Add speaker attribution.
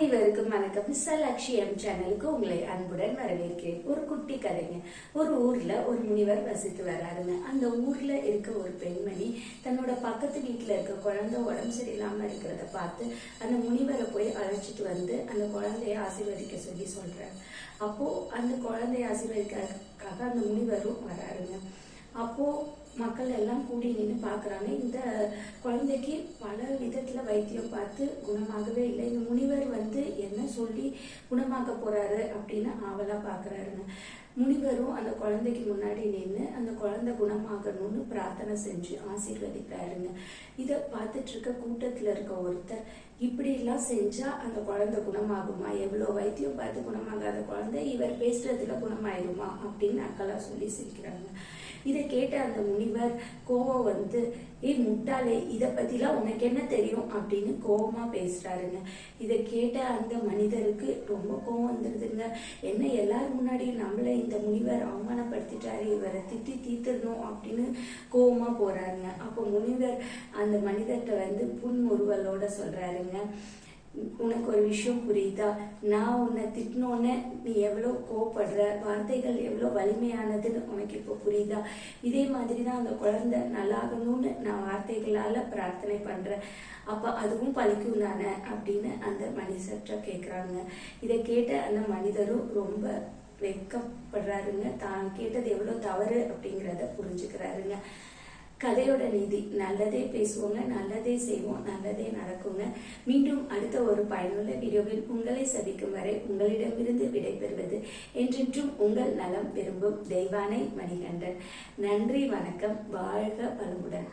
Speaker 1: அனைவருக்கும் வணக்கம். விசாலாட்சி எம் சேனலுக்கு உங்களை அன்புடன் வரவேற்கிறேன். ஒரு குட்டி கதைங்க. ஒரு ஊர்ல ஒரு முனிவர் வசித்து வராருங்க. அந்த ஊர்ல இருக்க ஒரு பெண்மணி தன்னோட பக்கத்து வீட்டுல இருக்க குழந்தை உடம்பு சரியில்லாம இருக்கிறத பார்த்து அந்த முனிவரை போய் அழைச்சிட்டு வந்து அந்த குழந்தைய ஆசீர்வதிக்க சொல்றாரு. அப்போ அந்த குழந்தைய ஆசீர்வதிக்கிறதுக்காக அந்த முனிவரும் வராருங்க. அப்போ மக்கள் எல்லாம் கூடி நின்று பாக்குறாங்க. இந்த குழந்தைக்கு பல விதத்துல வைத்தியம் பார்த்து குணமாகவே இல்லை. இந்த முனிவர் என்ன சொல்லி குணமாக்க போறாரு அப்படின்னு ஆவலா பாக்குறாருங்க. முனிவரும் அந்த குழந்தைக்கு முன்னாடி நின்று அந்த குழந்தை குணமாகணும்னு பிரார்த்தனை செஞ்சு ஆசீர்வதிக்கிறாருங்க. இத பார்த்துட்டு இருக்க கூட்டத்துல இருக்க ஒருத்தர், இப்படி எல்லாம் செஞ்சா அந்த குழந்தை குணமாகுமா? எவ்வளவு வைத்தியம் பார்த்து குணமாகாத குழந்தை இவர் பேசுறதுல குணமாயிருமா அப்படின்னு அக்கலா சொல்லி சிரிக்கிறாங்க. இதை கேட்ட அந்த முனிவர் கோவம் முட்டாளே, இத பத்திலாம் உனக்கு என்ன தெரியும் அப்படின்னு கோவமா பேசுறாருங்க. இதை கேட்ட அந்த மனிதருக்கு ரொம்ப கோவம் வந்துருதுங்க. என்ன எல்லாரும் முன்னாடி நம்மள இந்த முனிவர் அவமானப்படுத்திட்டாரு, இவரை திட்டி தீர்த்தணும் அப்படின்னு கோவமா போறாருங்க. அப்போ முனிவர் அந்த மனிதர்கிட்ட புன்முறுவலோட சொல்றாருங்க, உனக்கு ஒரு விஷயம் புரியுதா? நான் உன்னை திட்டினோன்னு நீ எவ்வளவு கோவப்படுற, வார்த்தைகள் எவ்வளவு வலிமையானதுன்னு உனக்கு இப்போ புரியுதா? இதே மாதிரிதான் அந்த குழந்தை நல்லாகணும்னு நான் வார்த்தைகளால பிரார்த்தனை பண்றேன், அப்ப அதுவும் பழிக்கும் தானே அப்படின்னு அந்த மனிதர்கிட்ட கேக்குறாங்க. இதை கேட்ட அந்த மனிதரும் ரொம்ப வெட்கப்படுறாருங்க. தான் கேட்டது எவ்வளவு தவறு அப்படிங்கிறத புரிஞ்சுக்கிறாருங்க. கதையோட நீதி, நல்லதே பேசுவோங்க, நல்லதே செய்வோம், நல்லதே நடக்குங்க. மீண்டும் அடுத்த ஒரு பயனுள்ள வீடியோவில் உங்களை சந்திக்கும் வரை உங்களிடமிருந்து விடைபெறுவது என்றென்றும் உங்கள் நலம் விரும்பும் தெய்வானை மணிகண்டன். நன்றி, வணக்கம், வாழ்க வளமுடன்.